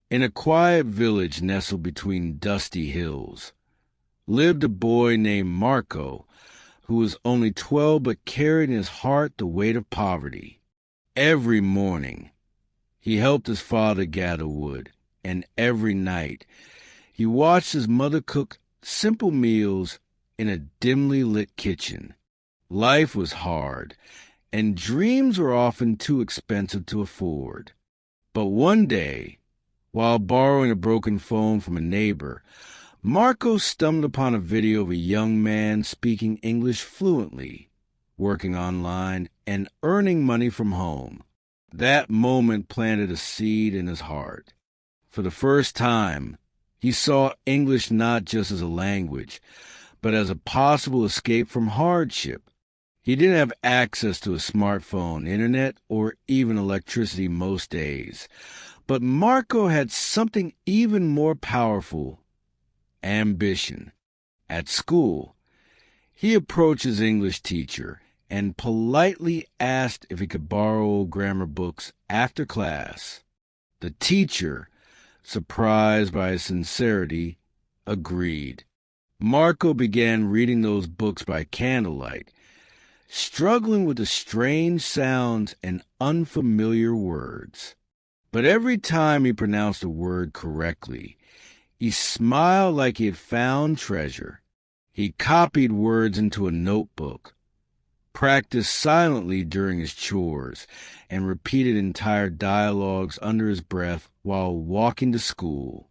In a quiet village nestled between dusty hills lived a boy named Marco, who was only 12 but carried in his heart the weight of poverty. Every morning he helped his father gather wood, and every night he watched his mother cook simple meals in a dimly lit kitchen. Life was hard, and dreams were often too expensive to afford. But one day, while borrowing a broken phone from a neighbor, Marco stumbled upon a video of a young man speaking English fluently, working online, and earning money from home. That moment planted a seed in his heart. For the first time, he saw English not just as a language, but as a possible escape from hardship. He didn't have access to a smartphone, internet, or even electricity most days. But Marco had something even more powerful: ambition. At school, he approached his English teacher and politely asked if he could borrow old grammar books after class. The teacher, surprised by his sincerity, agreed. Marco began reading those books by candlelight, struggling with the strange sounds and unfamiliar words. But every time he pronounced a word correctly, he smiled like he had found treasure. He copied words into a notebook, practiced silently during his chores, and repeated entire dialogues under his breath while walking to school.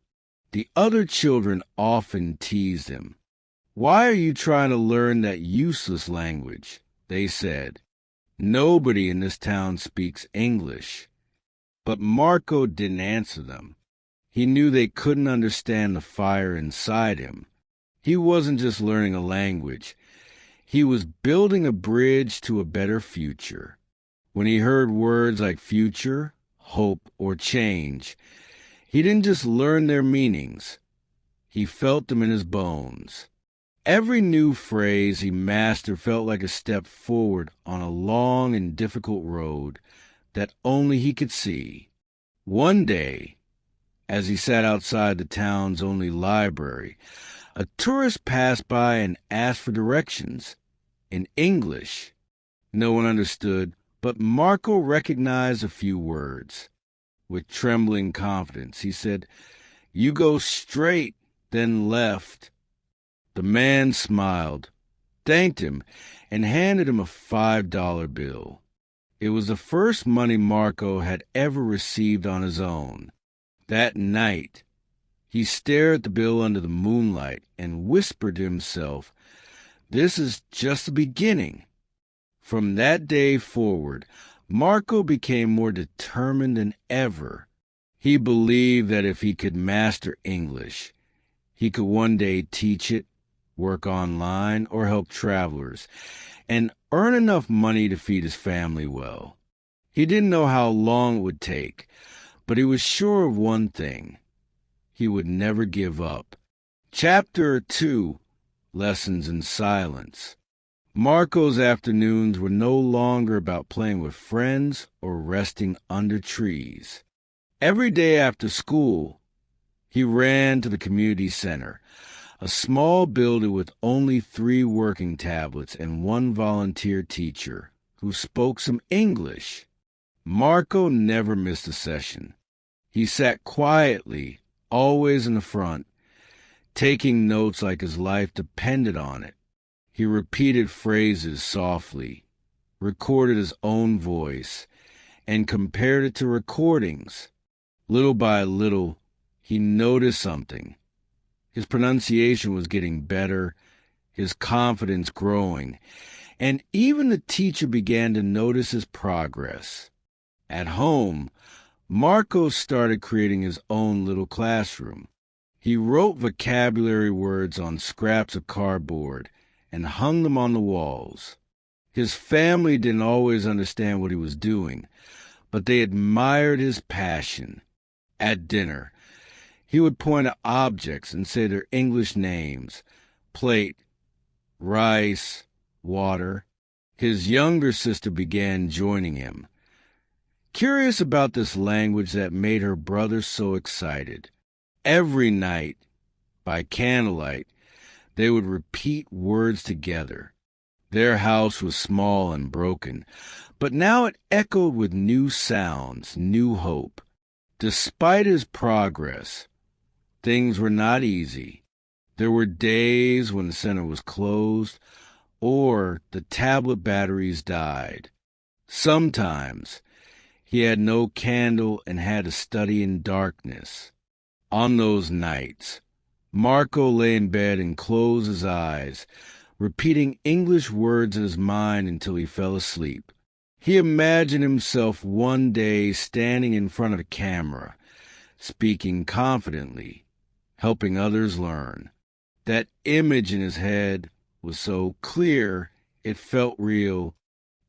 The other children often teased him. "Why are you trying to learn that useless language?" they said. "Nobody in this town speaks English." But Marco didn't answer them. He knew they couldn't understand the fire inside him. He wasn't just learning a language. He was building a bridge to a better future. When he heard words like future, hope, or change, he didn't just learn their meanings. He felt them in his bones. Every new phrase he mastered felt like a step forward on a long and difficult road that only he could see. One day, as he sat outside the town's only library, a tourist passed by and asked for directions in English. No one understood, but Marco recognized a few words. With trembling confidence, he said, "You go straight, then left." The man smiled, thanked him, and handed him a $5 bill. It was the first money Marco had ever received on his own. That night, he stared at the bill under the moonlight and whispered to himself, "This is just the beginning." From that day forward, Marco became more determined than ever. He believed that if he could master English, he could one day teach it, work online, or help travelers, and earn enough money to feed his family well. He didn't know how long it would take, but he was sure of one thing: he would never give up. Chapter 2: Lessons in Silence. Marco's afternoons were no longer about playing with friends or resting under trees. Every day after school, he ran to the community center, a small building with only 3 working tablets and 1 volunteer teacher who spoke some English. Marco never missed a session. He sat quietly, always in the front, taking notes like his life depended on it. He repeated phrases softly, recorded his own voice, and compared it to recordings. Little by little, he noticed something. His pronunciation was getting better, his confidence growing, and even the teacher began to notice his progress. At home, Marco started creating his own little classroom. He wrote vocabulary words on scraps of cardboard and hung them on the walls. His family didn't always understand what he was doing, but they admired his passion. At dinner, he would point at objects and say their English names: plate, rice, water. His younger sister began joining him. curious about this language that made her brother so excited. Every night, by candlelight, they would repeat words together. Their house was small and broken, but now it echoed with new sounds, new hope. Despite his progress, things were not easy. There were days when the center was closed or the tablet batteries died. Sometimes he had no candle and had to study in darkness. On those nights, Marco lay in bed and closed his eyes, repeating English words in his mind until he fell asleep. He imagined himself one day standing in front of a camera, speaking confidently, helping others learn. That image in his head was so clear it felt real,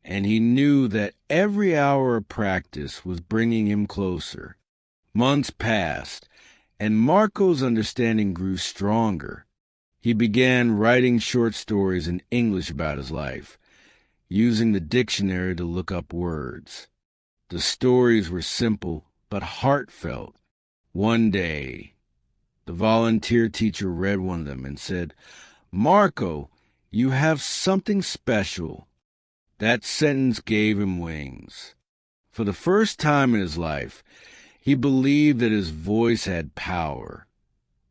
and he knew that every hour of practice was bringing him closer. Months passed, and Marco's understanding grew stronger. He began writing short stories in English about his life, using the dictionary to look up words. The stories were simple but heartfelt. One day, the volunteer teacher read one of them and said, "Marco, you have something special." That sentence gave him wings. For the first time in his life, he believed that his voice had power,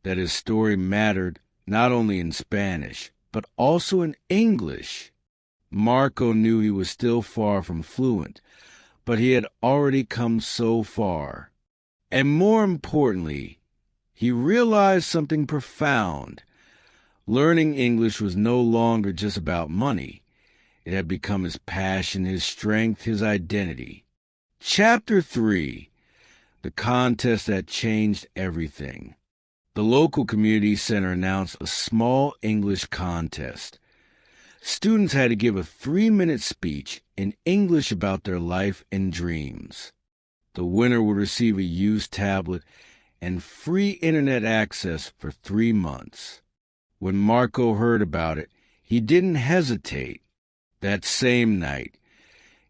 that his story mattered not only in Spanish, but also in English. Marco knew he was still far from fluent, but he had already come so far. And more importantly, he realized something profound. Learning English was no longer just about money. It had become his passion, his strength, his identity. Chapter 3, the contest that changed everything. The local community center announced a small English contest. Students had to give a 3-minute speech in English about their life and dreams. The winner would receive a used tablet and free internet access for 3 months. When Marco heard about it, he didn't hesitate. That same night,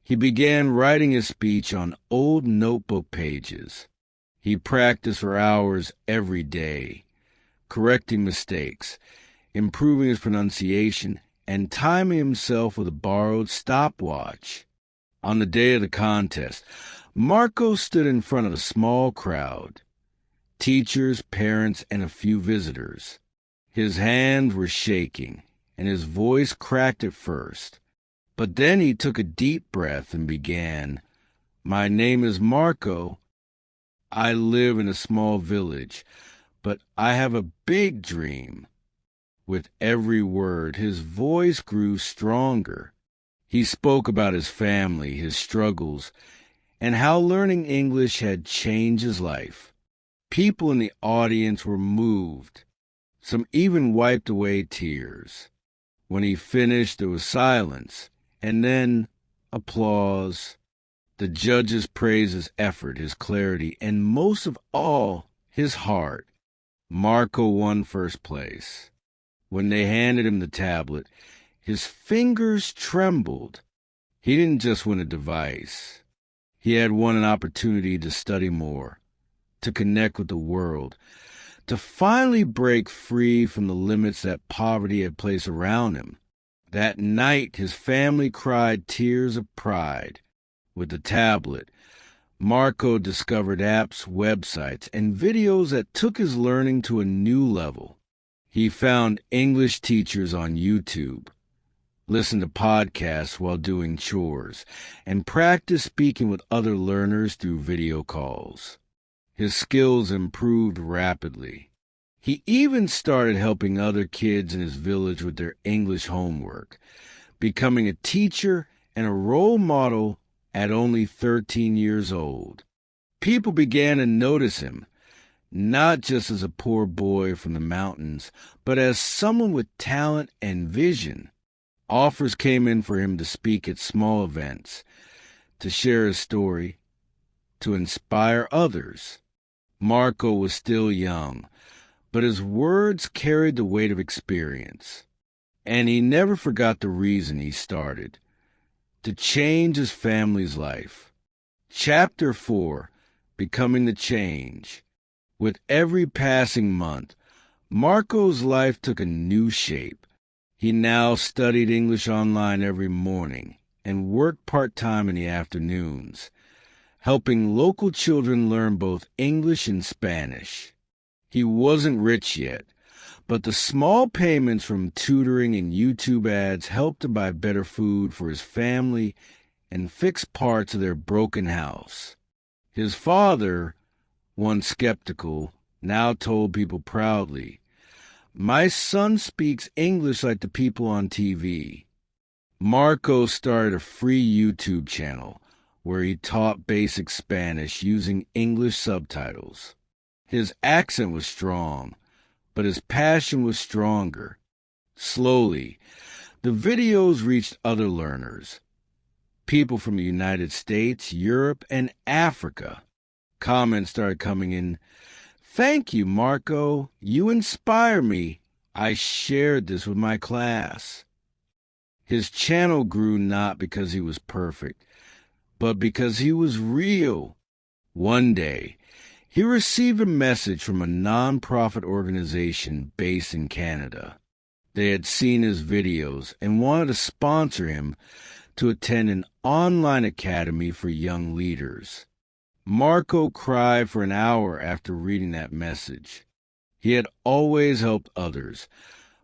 he began writing his speech on old notebook pages. He practiced for hours every day, correcting mistakes, improving his pronunciation, and timing himself with a borrowed stopwatch. On the day of the contest, Marco stood in front of a small crowd, teachers, parents, and a few visitors. His hands were shaking, and his voice cracked at first. But then he took a deep breath and began, "My name is Marco. I live in a small village, but I have a big dream." With every word, his voice grew stronger. He spoke about his family, his struggles, and how learning English had changed his life. People in the audience were moved. Some even wiped away tears. When he finished, there was silence, and then applause. The judges praised his effort, his clarity, and most of all, his heart. Marco won first place. When they handed him the tablet, his fingers trembled. He didn't just win a device. He had won an opportunity to study more, to connect with the world, to finally break free from the limits that poverty had placed around him. That night, his family cried tears of pride. With the tablet, Marco discovered apps, websites, and videos that took his learning to a new level. He found English teachers on YouTube, listened to podcasts while doing chores, and practiced speaking with other learners through video calls. His skills improved rapidly. He even started helping other kids in his village with their English homework, becoming a teacher and a role model at only 13 years old. People began to notice him, not just as a poor boy from the mountains, but as someone with talent and vision. Offers came in for him to speak at small events, to share his story, to inspire others. Marco was still young, but his words carried the weight of experience. And he never forgot the reason he started: to change his family's life. Chapter 4, Becoming the Change. With every passing month, Marco's life took a new shape. He now studied English online every morning and worked part-time in the afternoons, helping local children learn both English and Spanish. He wasn't rich yet, but the small payments from tutoring and YouTube ads helped to buy better food for his family and fix parts of their broken house. His father, once skeptical, now told people proudly, "My son speaks English like the people on TV." Marco started a free YouTube channel where he taught basic Spanish using English subtitles. His accent was strong, but his passion was stronger. Slowly, the videos reached other learners, people from the United States, Europe, and Africa. Comments started coming in. "Thank you, Marco. You inspire me. I shared this with my class." His channel grew not because he was perfect, but because he was real. One day, he received a message from a non-profit organization based in Canada. They had seen his videos and wanted to sponsor him to attend an online academy for young leaders. Marco cried for an hour after reading that message. He had always helped others,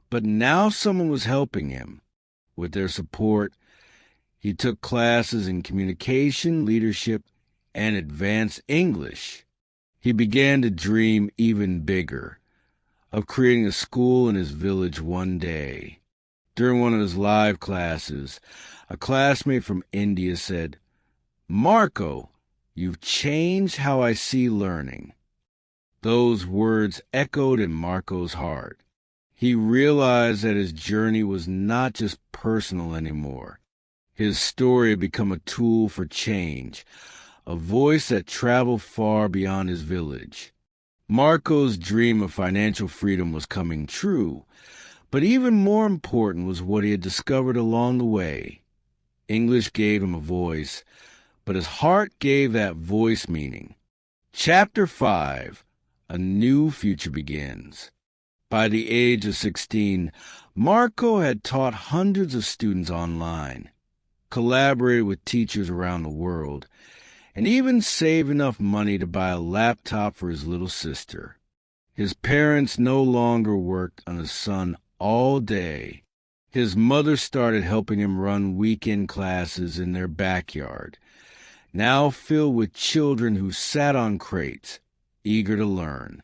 but now someone was helping him. With their support, he took classes in communication, leadership, and advanced English. He began to dream even bigger, of creating a school in his village one day. During one of his live classes, a classmate from India said, "Marco, you've changed how I see learning." Those words echoed in Marco's heart. He realized that his journey was not just personal anymore. His story had become a tool for change, a voice that traveled far beyond his village. Marco's dream of financial freedom was coming true, but even more important was what he had discovered along the way. English gave him a voice, but his heart gave that voice meaning. Chapter 5, A New Future Begins. By the age of 16, Marco had taught hundreds of students online, collaborated with teachers around the world, and even saved enough money to buy a laptop for his little sister. His parents no longer worked on his son all day. His mother started helping him run weekend classes in their backyard, now filled with children who sat on crates, eager to learn.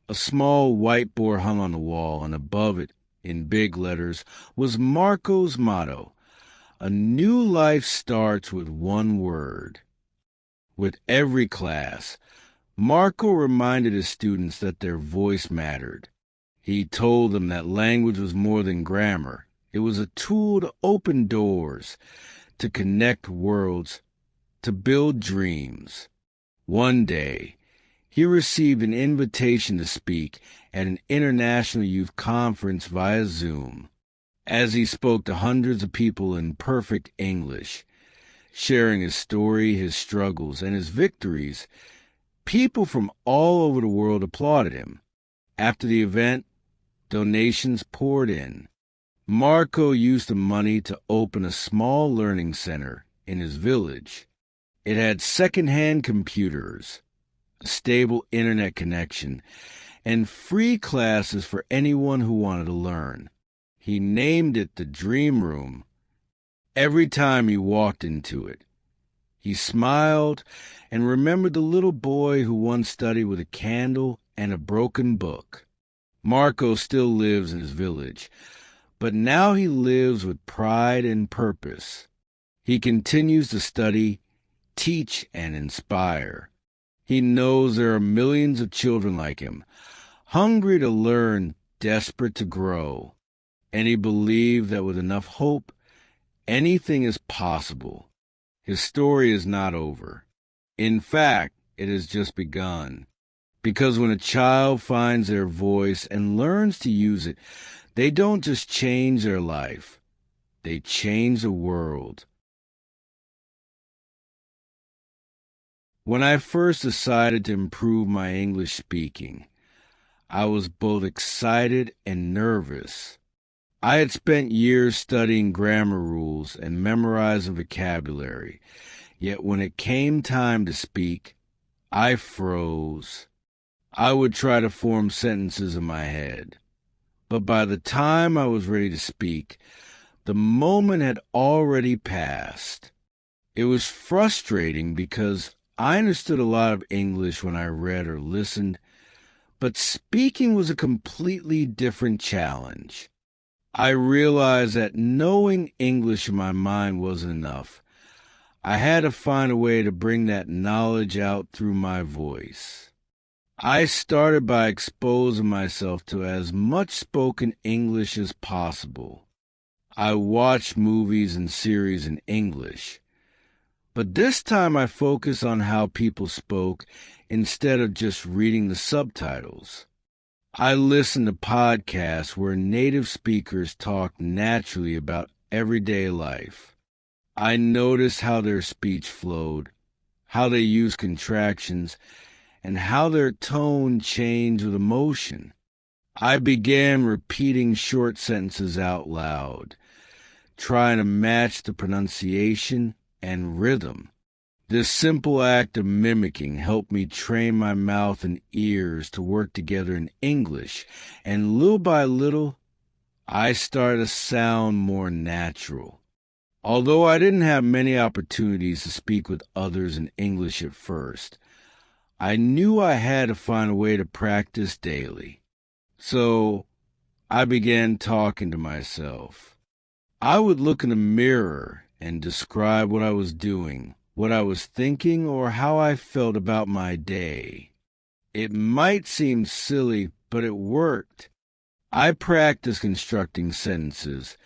A small whiteboard hung on the wall, and above it, in big letters, was Marco's motto: "A new life starts with one word." With every class, Marco reminded his students that their voice mattered. He told them that language was more than grammar. It was a tool to open doors, to connect worlds, to build dreams. One day, he received an invitation to speak at an international youth conference via Zoom. As he spoke to hundreds of people in perfect English, sharing his story, his struggles, and his victories, people from all over the world applauded him. After the event, donations poured in. Marco used the money to open a small learning center in his village. It had second-hand computers, a stable internet connection, and free classes for anyone who wanted to learn. He named it the Dream Room. Every time he walked into it, he smiled and remembered the little boy who once studied with a candle and a broken book. Marco still lives in his village, but now he lives with pride and purpose. He continues to study, teach, and inspire. He knows there are millions of children like him, hungry to learn, desperate to grow. And he believed that with enough hope, anything is possible. His story is not over. In fact, it has just begun. Because when a child finds their voice and learns to use it, they don't just change their life, they change the world. When I first decided to improve my English speaking, I was both excited and nervous. I had spent years studying grammar rules and memorizing vocabulary, yet when it came time to speak, I froze. I would try to form sentences in my head, but by the time I was ready to speak, the moment had already passed. It was frustrating because I understood a lot of English when I read or listened, but speaking was a completely different challenge. I realized that knowing English in my mind wasn't enough. I had to find a way to bring that knowledge out through my voice. I started by exposing myself to as much spoken English as possible. I watched movies and series in English, but this time I focused on how people spoke instead of just reading the subtitles. I listened to podcasts where native speakers talked naturally about everyday life. I noticed how their speech flowed, how they used contractions, and how their tone changed with emotion. I began repeating short sentences out loud, trying to match the pronunciation and rhythm. This simple act of mimicking helped me train my mouth and ears to work together in English, and little by little, I started to sound more natural. Although I didn't have many opportunities to speak with others in English at first, I knew I had to find a way to practice daily. So I began talking to myself. I would look in the mirror and describe what I was doing, what I was thinking, or how I felt about my day. It might seem silly, but it worked. I practiced constructing sentences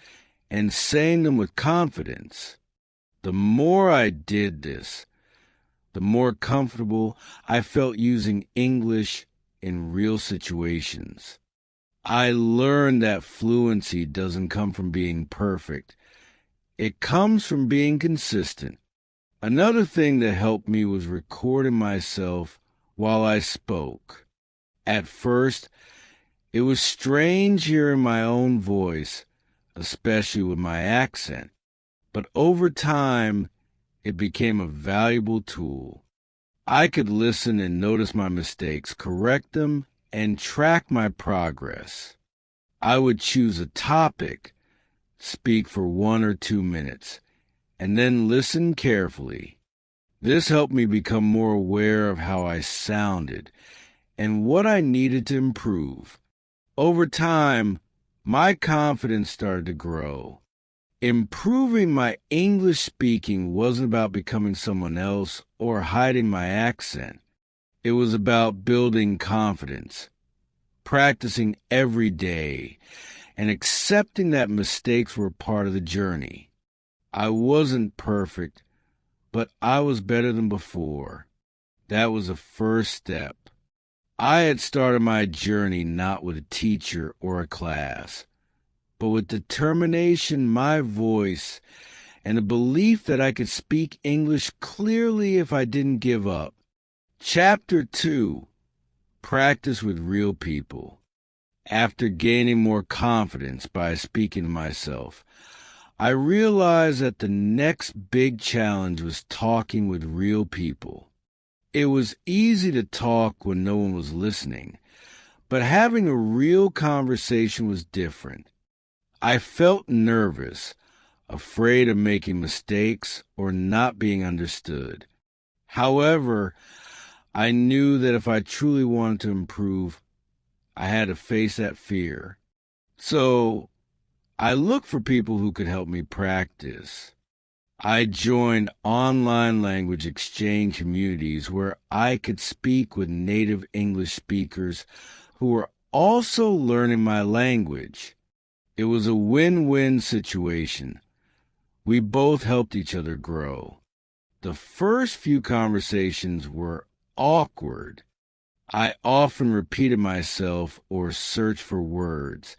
and saying them with confidence. The more I did this, the more comfortable I felt using English in real situations. I learned that fluency doesn't come from being perfect. It comes from being consistent. Another thing that helped me was recording myself while I spoke. At first, it was strange hearing my own voice, especially with my accent, but over time, it became a valuable tool. I could listen and notice my mistakes, correct them, and track my progress. I would choose a topic, speak for 1 or 2 minutes, and then listen carefully. This helped me become more aware of how I sounded and what I needed to improve. Over time, my confidence started to grow. Improving my English speaking wasn't about becoming someone else or hiding my accent. It was about building confidence, practicing every day, and accepting that mistakes were part of the journey. I wasn't perfect, but I was better than before. That was the first step. I had started my journey not with a teacher or a class, but with determination, my voice, and a belief that I could speak English clearly if I didn't give up. Chapter 2: Practice with Real People. After gaining more confidence by speaking to myself, I realized that the next big challenge was talking with real people. It was easy to talk when no one was listening, but having a real conversation was different. I felt nervous, afraid of making mistakes or not being understood. However, I knew that if I truly wanted to improve, I had to face that fear. So I looked for people who could help me practice. I joined online language exchange communities where I could speak with native English speakers who were also learning my language. It was a win-win situation. We both helped each other grow. The first few conversations were awkward. I often repeated myself or searched for words,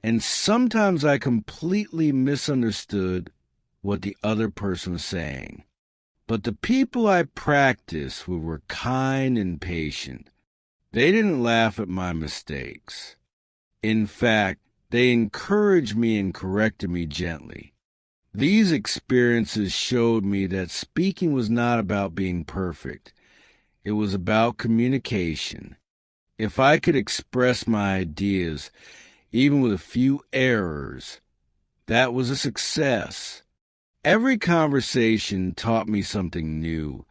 and sometimes I completely misunderstood what the other person was saying. But the people I practiced with were kind and patient. They didn't laugh at my mistakes. In fact, they encouraged me and corrected me gently. These experiences showed me that speaking was not about being perfect. It was about communication. If I could express my ideas, even with a few errors, that was a success. Every conversation taught me something new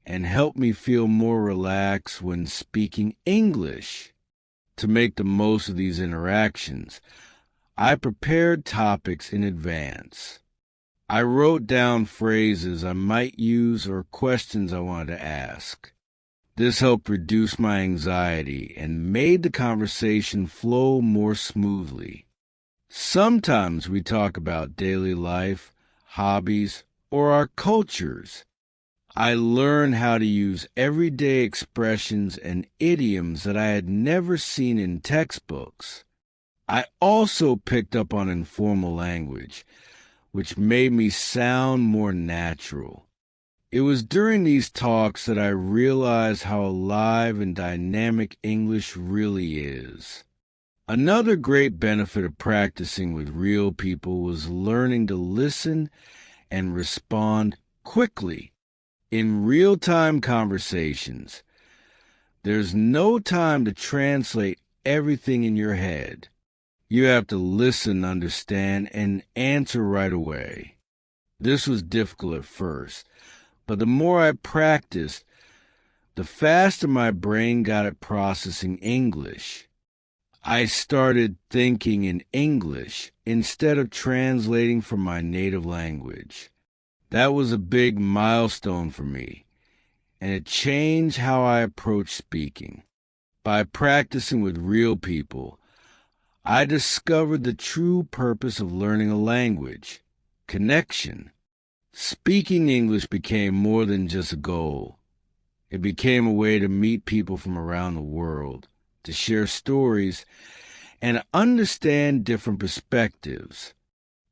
and helped me feel more relaxed when speaking English. To make the most of these interactions, I prepared topics in advance. I wrote down phrases I might use or questions I wanted to ask. This helped reduce my anxiety and made the conversation flow more smoothly. Sometimes we talk about daily life, hobbies, or our cultures. I learned how to use everyday expressions and idioms that I had never seen in textbooks. I also picked up on informal language, which made me sound more natural. It was during these talks that I realized how alive and dynamic English really is. Another great benefit of practicing with real people was learning to listen and respond quickly. In real-time conversations, there's no time to translate everything in your head. You have to listen, understand, and answer right away. This was difficult at first, but the more I practiced, the faster my brain got at processing English. I started thinking in English instead of translating from my native language. That was a big milestone for me, and it changed how I approach speaking. By practicing with real people, I discovered the true purpose of learning a language: connection. Speaking English became more than just a goal. It became a way to meet people from around the world, to share stories, and understand different perspectives.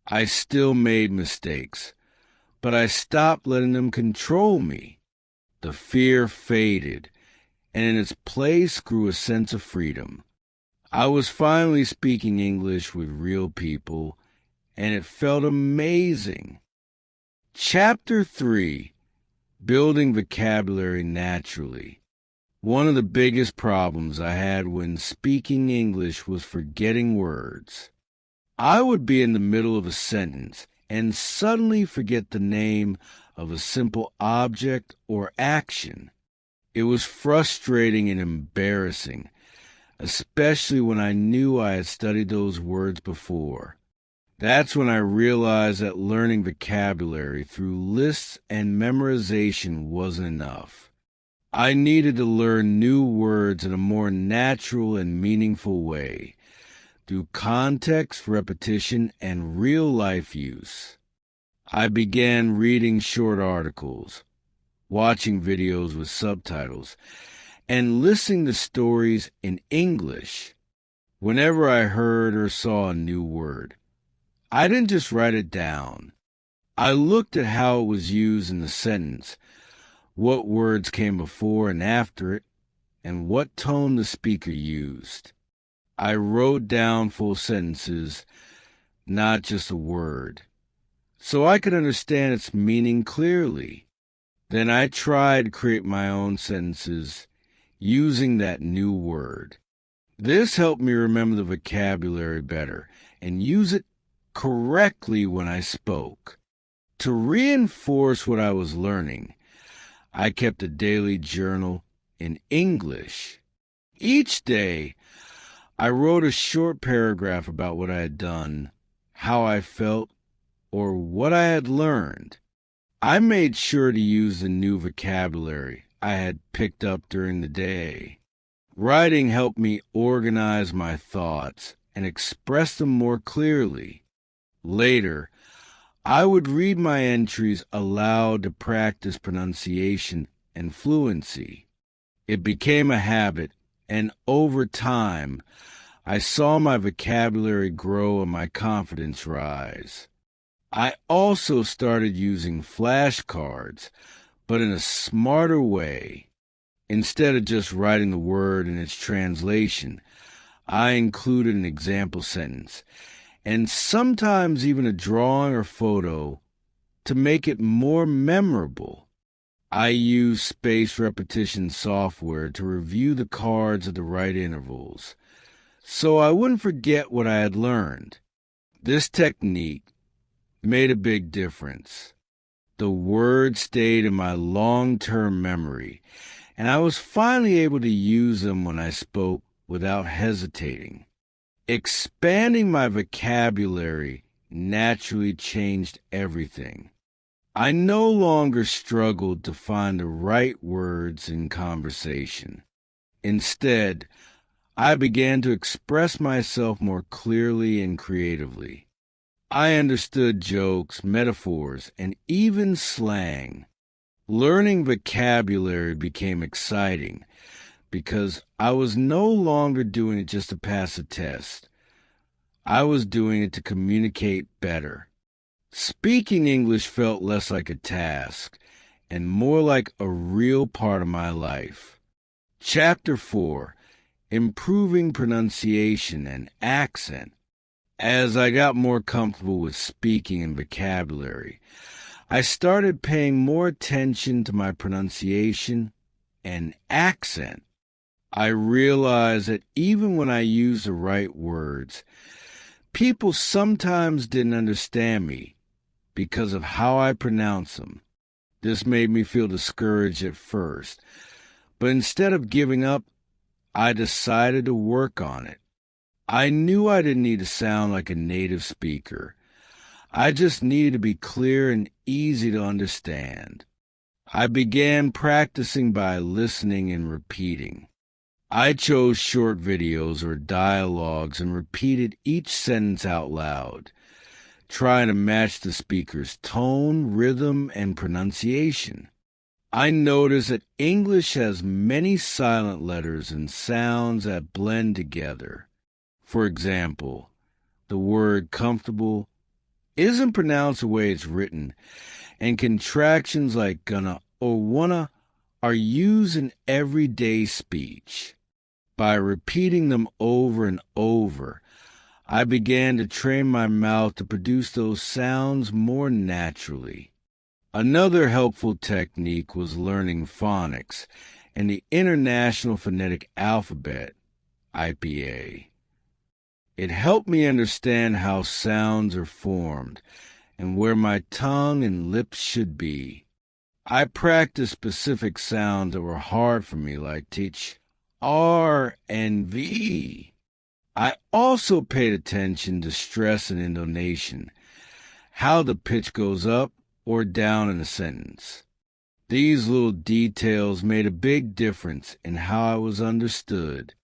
I still made mistakes, but I stopped letting them control me. The fear faded, and in its place grew a sense of freedom. I was finally speaking English with real people, and it felt amazing. Chapter 3: Building Vocabulary Naturally. One of the biggest problems I had when speaking English was forgetting words. I would be in the middle of a sentence and suddenly forget the name of a simple object or action. It was frustrating and embarrassing, especially when I knew I had studied those words before. That's when I realized that learning vocabulary through lists and memorization wasn't enough. I needed to learn new words in a more natural and meaningful way, through context, repetition, and real-life use. I began reading short articles, watching videos with subtitles, and listening to stories in English. Whenever I heard or saw a new word, I didn't just write it down. I looked at how it was used in the sentence, what words came before and after it, and what tone the speaker used. I wrote down full sentences, not just a word, so I could understand its meaning clearly. Then I tried to create my own sentences using that new word. This helped me remember the vocabulary better and use it correctly when I spoke. To reinforce what I was learning, I kept a daily journal in English. Each day, I wrote a short paragraph about what I had done, how I felt, or what I had learned. I made sure to use the new vocabulary I had picked up during the day. Writing helped me organize my thoughts and express them more clearly. Later, I would read my entries aloud to practice pronunciation and fluency. It became a habit, and over time, I saw my vocabulary grow and my confidence rise. I also started using flashcards, but in a smarter way. Instead of just writing the word and its translation, I included an example sentence, and sometimes even a drawing or photo to make it more memorable. I use spaced repetition software to review the cards at the right intervals, so I wouldn't forget what I had learned. This technique made a big difference. The words stayed in my long-term memory, and I was finally able to use them when I spoke without hesitating. Expanding my vocabulary naturally changed everything. I no longer struggled to find the right words in conversation. Instead, I began to express myself more clearly and creatively. I understood jokes, metaphors, and even slang. Learning vocabulary became exciting because I was no longer doing it just to pass a test. I was doing it to communicate better. Speaking English felt less like a task and more like a real part of my life. Chapter 4: Improving Pronunciation and Accent. As I got more comfortable with speaking and vocabulary, I started paying more attention to my pronunciation and accent. I realized that even when I used the right words, people sometimes didn't understand me because of how I pronounce them. This made me feel discouraged at first, but instead of giving up, I decided to work on it. I knew I didn't need to sound like a native speaker. I just needed to be clear and easy to understand. I began practicing by listening and repeating. I chose short videos or dialogues and repeated each sentence out loud, trying to match the speaker's tone, rhythm, and pronunciation. I noticed that English has many silent letters and sounds that blend together. For example, the word comfortable isn't pronounced the way it's written, and contractions like gonna or wanna are used in everyday speech. By repeating them over and over, I began to train my mouth to produce those sounds more naturally. Another helpful technique was learning phonics and the International Phonetic Alphabet, IPA. It helped me understand how sounds are formed and where my tongue and lips should be. I practiced specific sounds that were hard for me, like teach R and V. I also paid attention to stress and intonation, how the pitch goes up or down in a sentence. These little details made a big difference in how I was understood.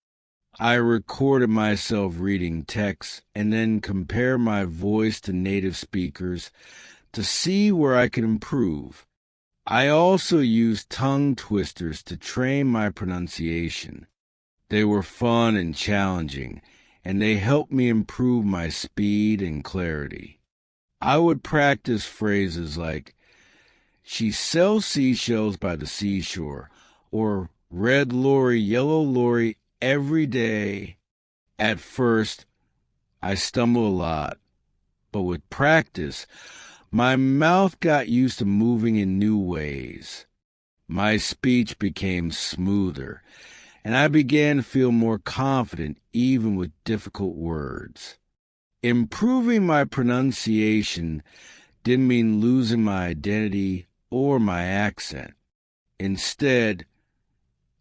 I recorded myself reading text and then compare my voice to native speakers to see where I could improve. I also used tongue twisters to train my pronunciation. They were fun and challenging, and they helped me improve my speed and clarity. I would practice phrases like, "She sells seashells by the seashore," or "red lorry, yellow lorry every day." At first, I stumbled a lot, but with practice, my mouth got used to moving in new ways. My speech became smoother, and I began to feel more confident even with difficult words. Improving my pronunciation didn't mean losing my identity or my accent. Instead,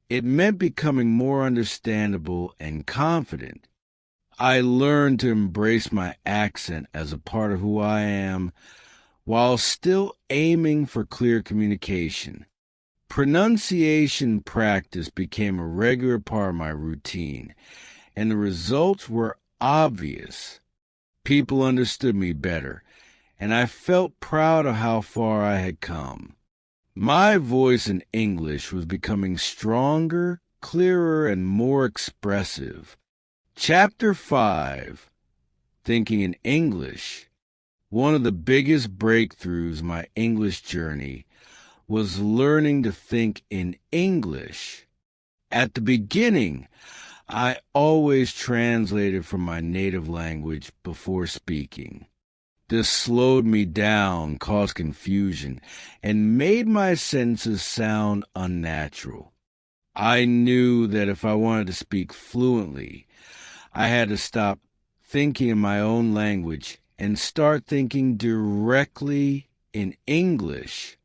it meant becoming more understandable and confident. I learned to embrace my accent as a part of who I am while still aiming for clear communication. Pronunciation practice became a regular part of my routine, and the results were obvious. People understood me better, and I felt proud of how far I had come. My voice in English was becoming stronger, clearer, and more expressive. Chapter 5: Thinking in English One of the biggest breakthroughs in my English journey was learning to think in English. At the beginning, I always translated from my native language before speaking. This slowed me down, caused confusion, and made my sentences sound unnatural. I knew that if I wanted to speak fluently, I had to stop thinking in my own language and start thinking directly in English.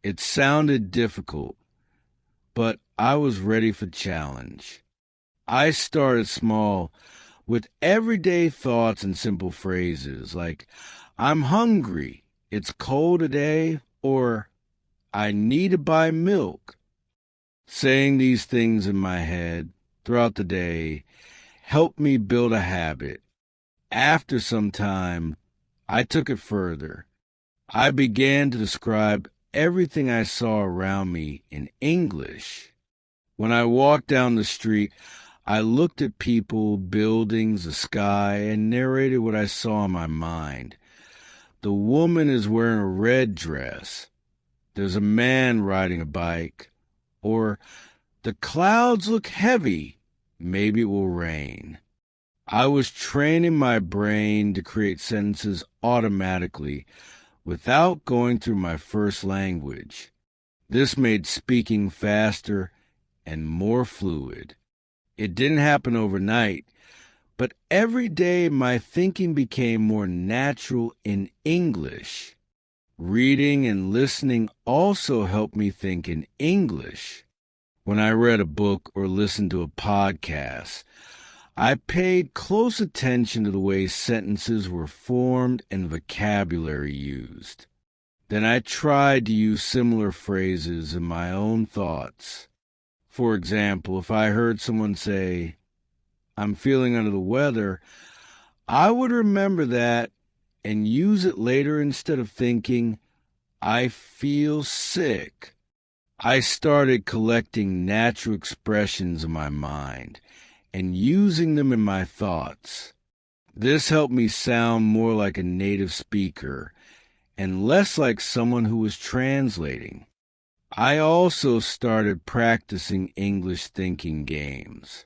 It sounded difficult, but I was ready for challenge. I started small with everyday thoughts and simple phrases like, I'm hungry, it's cold today, or I need to buy milk. Saying these things in my head throughout the day helped me build a habit. After some time, I took it further. I began to describe everything I saw around me in English. When I walked down the street, I looked at people, buildings, the sky, and narrated what I saw in my mind. The woman is wearing a red dress. There's a man riding a bike. Or, the clouds look heavy. Maybe it will rain. I was training my brain to create sentences automatically without going through my first language. This made speaking faster and more fluid. It didn't happen overnight, but every day my thinking became more natural in English. Reading and listening also helped me think in English. When I read a book or listened to a podcast, I paid close attention to the way sentences were formed and vocabulary used. Then I tried to use similar phrases in my own thoughts. For example, if I heard someone say, I'm feeling under the weather, I would remember that and use it later instead of thinking, I feel sick. I started collecting natural expressions in my mind and using them in my thoughts. This helped me sound more like a native speaker and less like someone who was translating. I also started practicing English thinking games.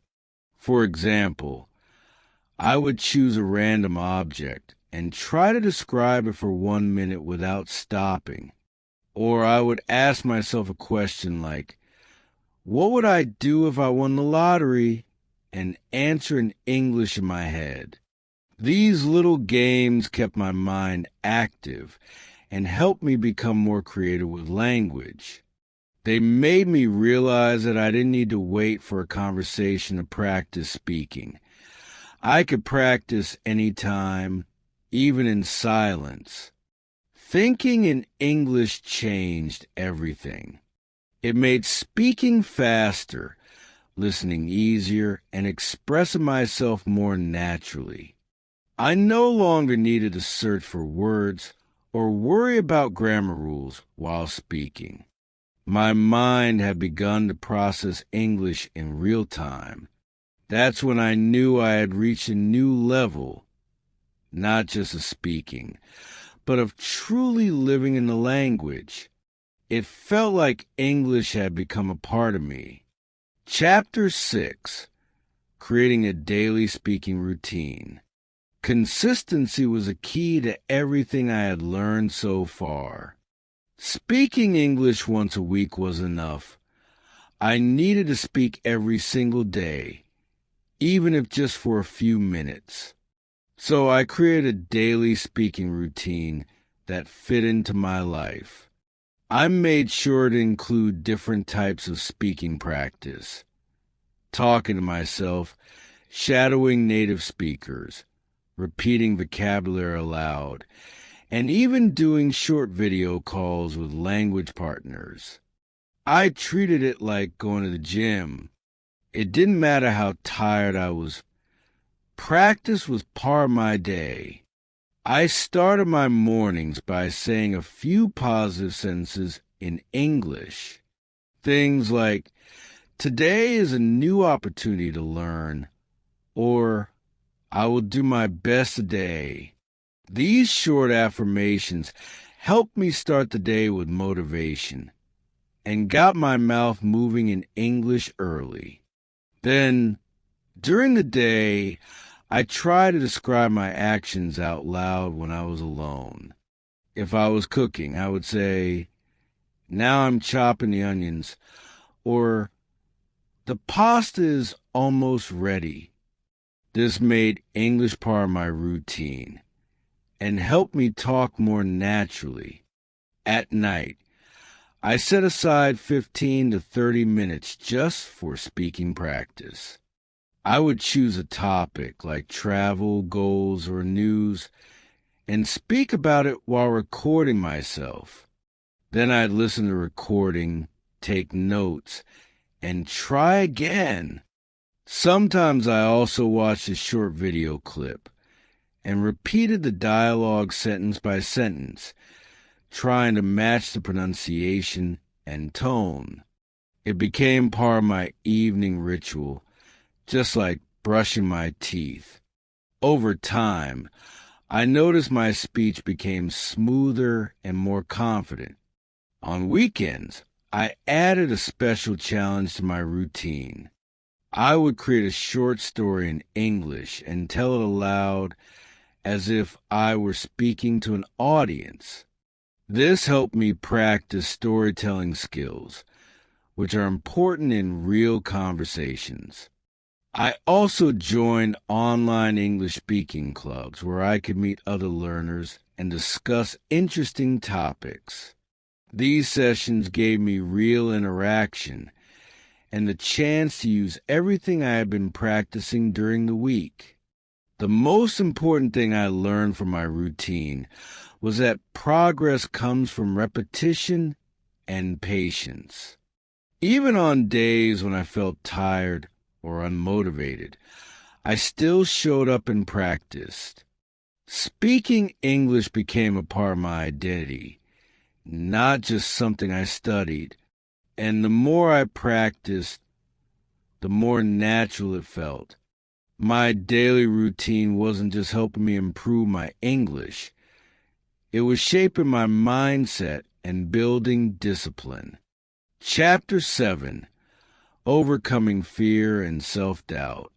For example, I would choose a random object and try to describe it for 1 minute without stopping. Or I would ask myself a question like, what would I do if I won the lottery? And answer in English in my head. These little games kept my mind active and helped me become more creative with language. They made me realize that I didn't need to wait for a conversation to practice speaking. I could practice anytime, even in silence. Thinking in English changed everything. It made speaking faster, listening easier, and expressing myself more naturally. I no longer needed to search for words or worry about grammar rules while speaking. My mind had begun to process English in real time. That's when I knew I had reached a new level, not just of speaking, but of truly living in the language. It felt like English had become a part of me. Chapter 6, Creating a Daily Speaking Routine. Consistency was a key to everything I had learned so far. Speaking English once a week was enough. I needed to speak every single day, even if just for a few minutes. So I created a daily speaking routine that fit into my life. I made sure to include different types of speaking practice. Talking to myself, shadowing native speakers, repeating vocabulary aloud, and even doing short video calls with language partners. I treated it like going to the gym. It didn't matter how tired I was. Practice was part of my day. I started my mornings by saying a few positive sentences in English. Things like, today is a new opportunity to learn, or I will do my best today. These short affirmations helped me start the day with motivation and got my mouth moving in English early. Then, during the day, I try to describe my actions out loud when I was alone. If I was cooking, I would say, "Now I'm chopping the onions," or "The pasta is almost ready." This made English part of my routine and helped me talk more naturally. At night, I set aside 15 to 30 minutes just for speaking practice. I would choose a topic like travel, goals, or news and speak about it while recording myself. Then I'd listen to the recording, take notes, and try again. Sometimes I also watched a short video clip and repeated the dialogue sentence by sentence, trying to match the pronunciation and tone. It became part of my evening ritual, just like brushing my teeth. Over time, I noticed my speech became smoother and more confident. On weekends, I added a special challenge to my routine. I would create a short story in English and tell it aloud as if I were speaking to an audience. This helped me practice storytelling skills, which are important in real conversations. I also joined online English speaking clubs where I could meet other learners and discuss interesting topics. These sessions gave me real interaction and the chance to use everything I had been practicing during the week. The most important thing I learned from my routine was that progress comes from repetition and patience. Even on days when I felt tired or unmotivated, I still showed up and practiced. Speaking English became a part of my identity, not just something I studied. And the more I practiced, the more natural it felt. My daily routine wasn't just helping me improve my English. It was shaping my mindset and building discipline. Chapter 7: Overcoming Fear and Self-Doubt.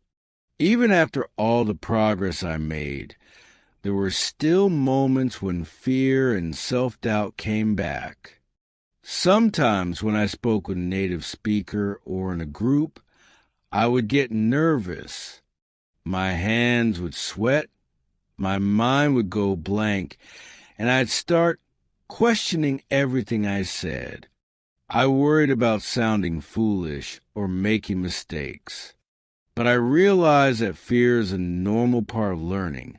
Even after all the progress I made, there were still moments when fear and self-doubt came back. Sometimes when I spoke with a native speaker or in a group, I would get nervous. My hands would sweat, my mind would go blank, and I'd start questioning everything I said. I worried about sounding foolish or making mistakes. But I realized that fear is a normal part of learning,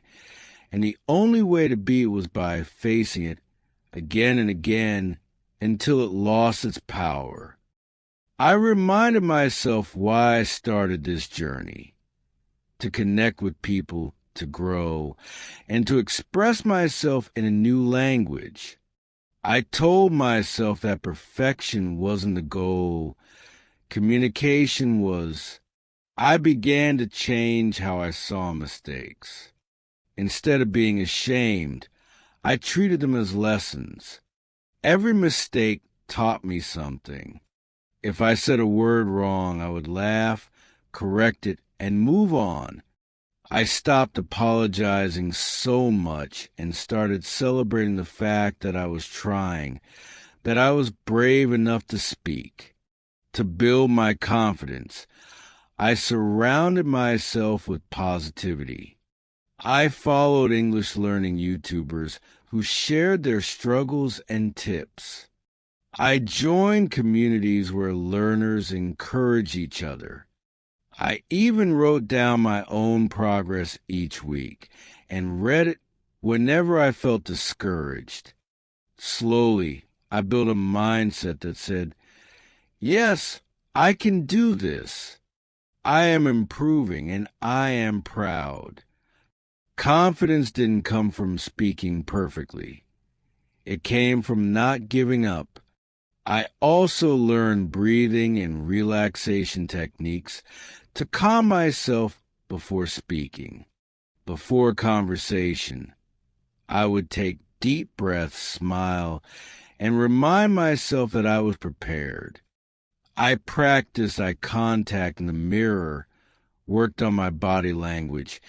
and the only way to beat it was by facing it again and again until it lost its power. I reminded myself why I started this journey: to connect with people, to grow, and to express myself in a new language. I told myself that perfection wasn't the goal. Communication was. I began to change how I saw mistakes. Instead of being ashamed, I treated them as lessons. Every mistake taught me something. If I said a word wrong, I would laugh, correct it, and move on. I stopped apologizing so much and started celebrating the fact that I was trying, that I was brave enough to speak. To build my confidence, I surrounded myself with positivity. I followed English learning YouTubers who shared their struggles and tips. I joined communities where learners encourage each other. I even wrote down my own progress each week and read it whenever I felt discouraged. Slowly, I built a mindset that said, "Yes, I can do this. I am improving and I am proud." Confidence didn't come from speaking perfectly. It came from not giving up. I also learned breathing and relaxation techniques to calm myself before speaking, before conversation, I would take deep breaths, smile, and remind myself that I was prepared. I practiced eye contact in the mirror, worked on my body language,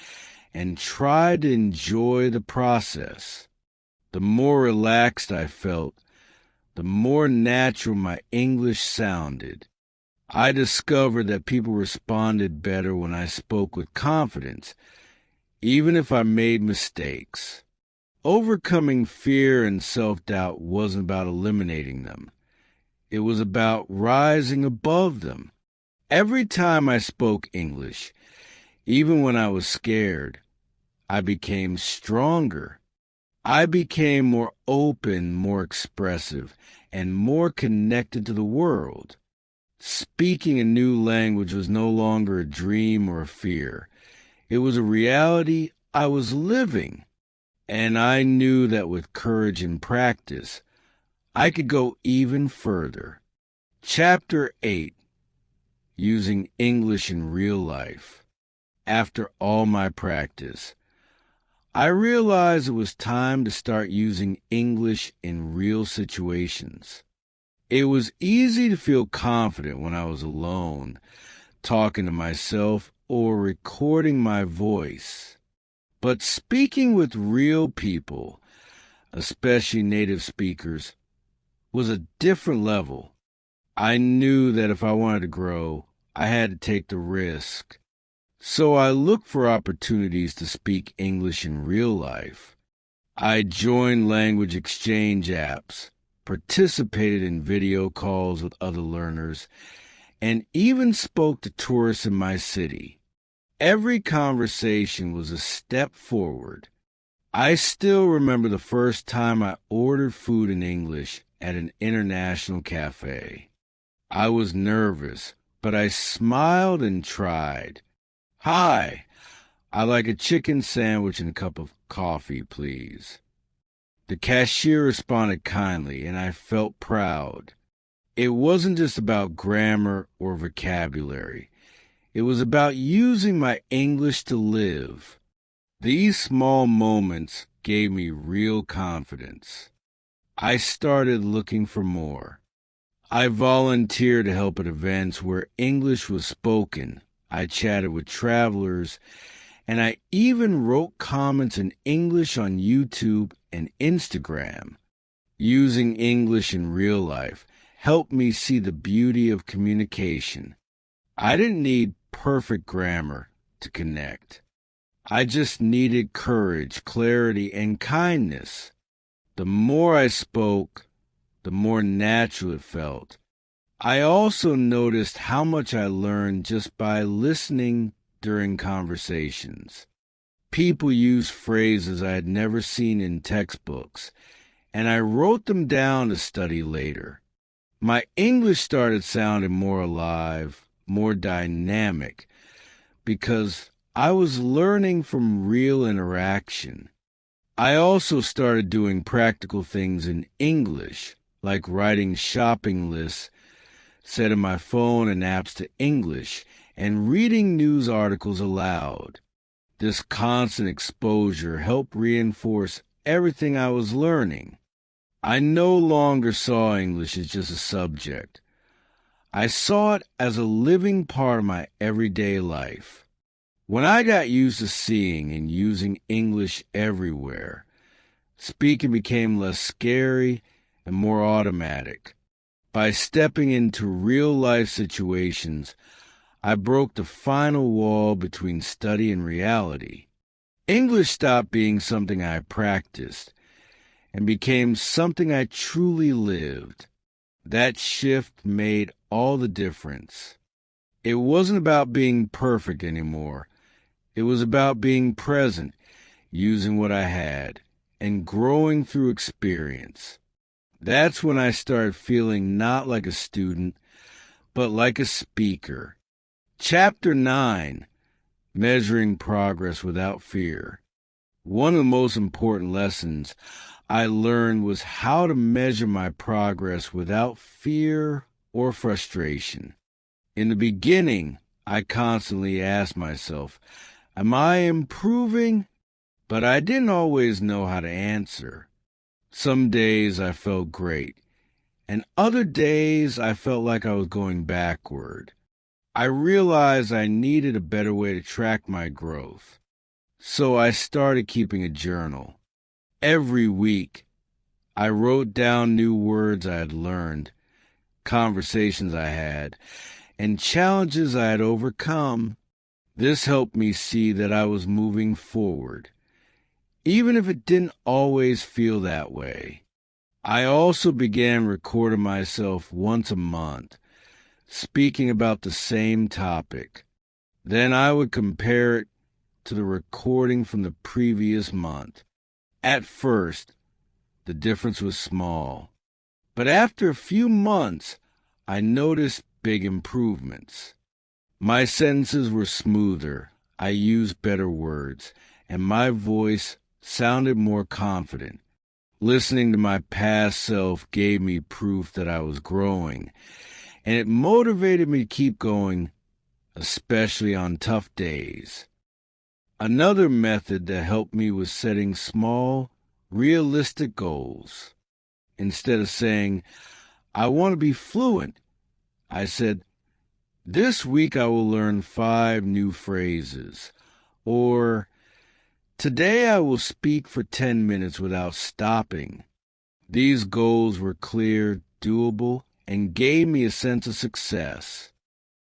and tried to enjoy the process. The more relaxed I felt, the more natural my English sounded. I discovered that people responded better when I spoke with confidence, even if I made mistakes. Overcoming fear and self-doubt wasn't about eliminating them. It was about rising above them. Every time I spoke English, even when I was scared, I became stronger. I became more open, more expressive, and more connected to the world. Speaking a new language was no longer a dream or a fear. It was a reality I was living. And I knew that with courage and practice, I could go even further. Chapter 8: Using English in Real Life. After all my practice, I realized it was time to start using English in real situations. It was easy to feel confident when I was alone, talking to myself or recording my voice. But speaking with real people, especially native speakers, was a different level. I knew that if I wanted to grow, I had to take the risk. So I looked for opportunities to speak English in real life. I joined language exchange apps, participated in video calls with other learners, and even spoke to tourists in my city. Every conversation was a step forward. I still remember the first time I ordered food in English at an international cafe. I was nervous, but I smiled and tried. "Hi, I'd like a chicken sandwich and a cup of coffee, please." The cashier responded kindly, and I felt proud. It wasn't just about grammar or vocabulary. It was about using my English to live. These small moments gave me real confidence. I started looking for more. I volunteered to help at events where English was spoken. I chatted with travelers, and I even wrote comments in English on YouTube and Instagram. Using English in real life helped me see the beauty of communication. I didn't need perfect grammar to connect. I just needed courage, clarity, and kindness. The more I spoke, the more natural it felt. I also noticed how much I learned just by listening during conversations. People used phrases I had never seen in textbooks, and I wrote them down to study later. My English started sounding more alive, more dynamic, because I was learning from real interaction. I also started doing practical things in English, like writing shopping lists, setting my phone and apps to English, and reading news articles aloud. This constant exposure helped reinforce everything I was learning. I no longer saw English as just a subject. I saw it as a living part of my everyday life. When I got used to seeing and using English everywhere, speaking became less scary and more automatic. By stepping into real-life situations, I broke the final wall between study and reality. English stopped being something I practiced and became something I truly lived. That shift made all the difference. It wasn't about being perfect anymore. It was about being present, using what I had, and growing through experience. That's when I started feeling not like a student, but like a speaker. Chapter 9: Measuring Progress Without Fear. One of the most important lessons I learned was how to measure my progress without fear or frustration. In the beginning, I constantly asked myself, am I improving? but I didn't always know how to answer. Some days I felt great, and other days I felt like I was going backward. I realized I needed a better way to track my growth, so I started keeping a journal. Every week, I wrote down new words I had learned, conversations I had, and challenges I had overcome. This helped me see that I was moving forward, even if it didn't always feel that way. I also began recording myself once a month, speaking about the same topic. Then I would compare it to the recording from the previous month. At first, the difference was small, but after a few months, I noticed big improvements. My sentences were smoother, I used better words, and my voice sounded more confident. Listening to my past self gave me proof that I was growing, and it motivated me to keep going, especially on tough days. Another method that helped me was setting small, realistic goals. Instead of saying, I want to be fluent, I said, this week I will learn 5 new phrases, or today I will speak for 10 minutes without stopping. These goals were clear, doable, and gave me a sense of success.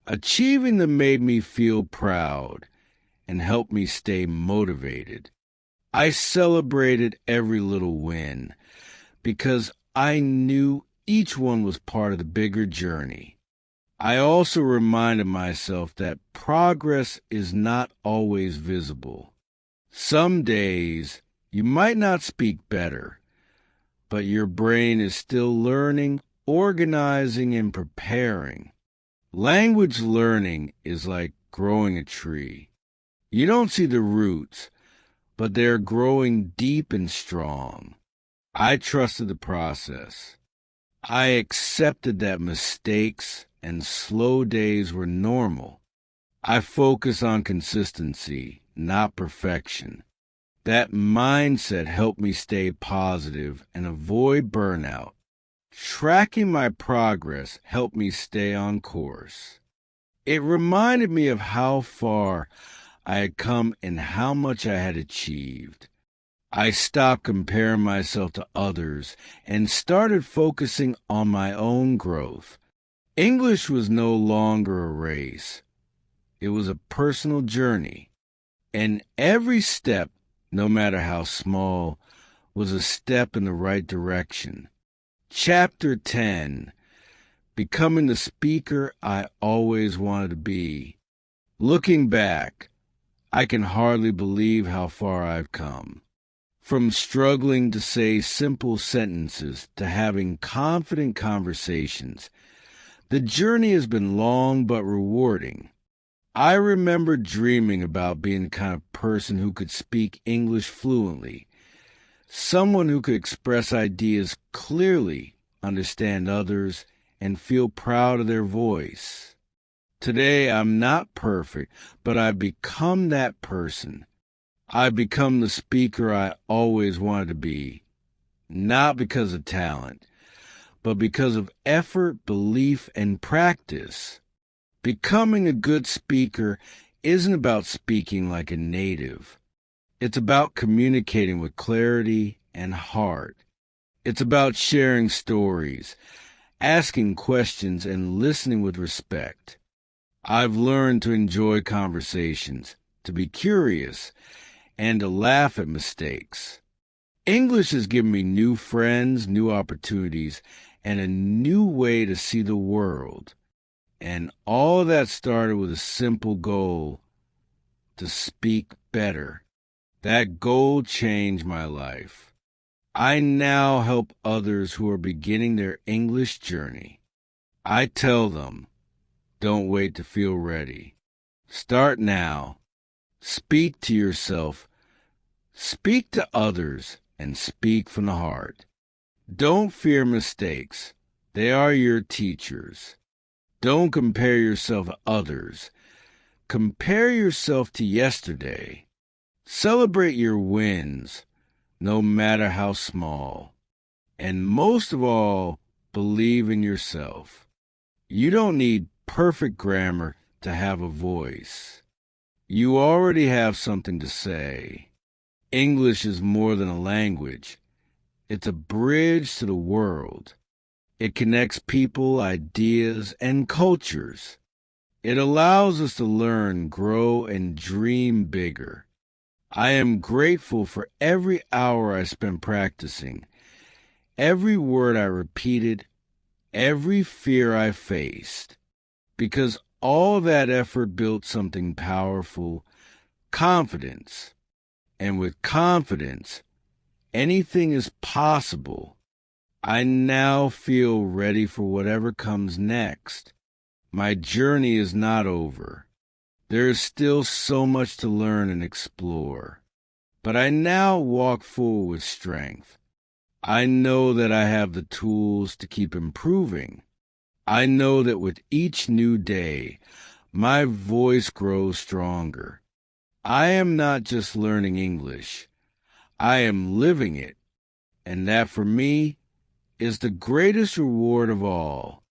Achieving them made me feel proud and helped me stay motivated. I celebrated every little win because I knew each one was part of the bigger journey. I also reminded myself that progress is not always visible. Some days you might not speak better, but your brain is still learning, organizing, and preparing. Language learning is like growing a tree. You don't see the roots, but they're growing deep and strong. I trusted the process. I accepted that mistakes and slow days were normal. I focus on consistency, not perfection. That mindset helped me stay positive and avoid burnout. Tracking my progress helped me stay on course. It reminded me of how far I had come and how much I had achieved. I stopped comparing myself to others and started focusing on my own growth. English was no longer a race. It was a personal journey, and every step, no matter how small, was a step in the right direction. Chapter 10: Becoming the Speaker I Always Wanted to Be. Looking back, I can hardly believe how far I've come. From struggling to say simple sentences to having confident conversations, the journey has been long but rewarding. I remember dreaming about being the kind of person who could speak English fluently, someone who could express ideas clearly, understand others, and feel proud of their voice. Today, I'm not perfect, but I've become that person. I've become the speaker I always wanted to be, not because of talent, but because of effort, belief, and practice. Becoming a good speaker isn't about speaking like a native. It's about communicating with clarity and heart. It's about sharing stories, asking questions, and listening with respect. I've learned to enjoy conversations, to be curious, and to laugh at mistakes. English has given me new friends, new opportunities, and a new way to see the world. And all that started with a simple goal: to speak better. That goal changed my life. I now help others who are beginning their English journey. I tell them, don't wait to feel ready. Start now. Speak to yourself. Speak to others, and speak from the heart. Don't fear mistakes. They are your teachers. Don't compare yourself to others. Compare yourself to yesterday. Celebrate your wins, no matter how small. And most of all, believe in yourself. You don't need perfect grammar to have a voice. You already have something to say. English is more than a language. It's a bridge to the world. It connects people, ideas, and cultures. It allows us to learn, grow, and dream bigger. I am grateful for every hour I spent practicing, every word I repeated, every fear I faced, because all that effort built something powerful, confidence. And with confidence, anything is possible. I now feel ready for whatever comes next. My journey is not over. There is still so much to learn and explore. But I now walk forward with strength. I know that I have the tools to keep improving. I know that with each new day, my voice grows stronger. I am not just learning English. I am living it. And that for me is the greatest reward of all.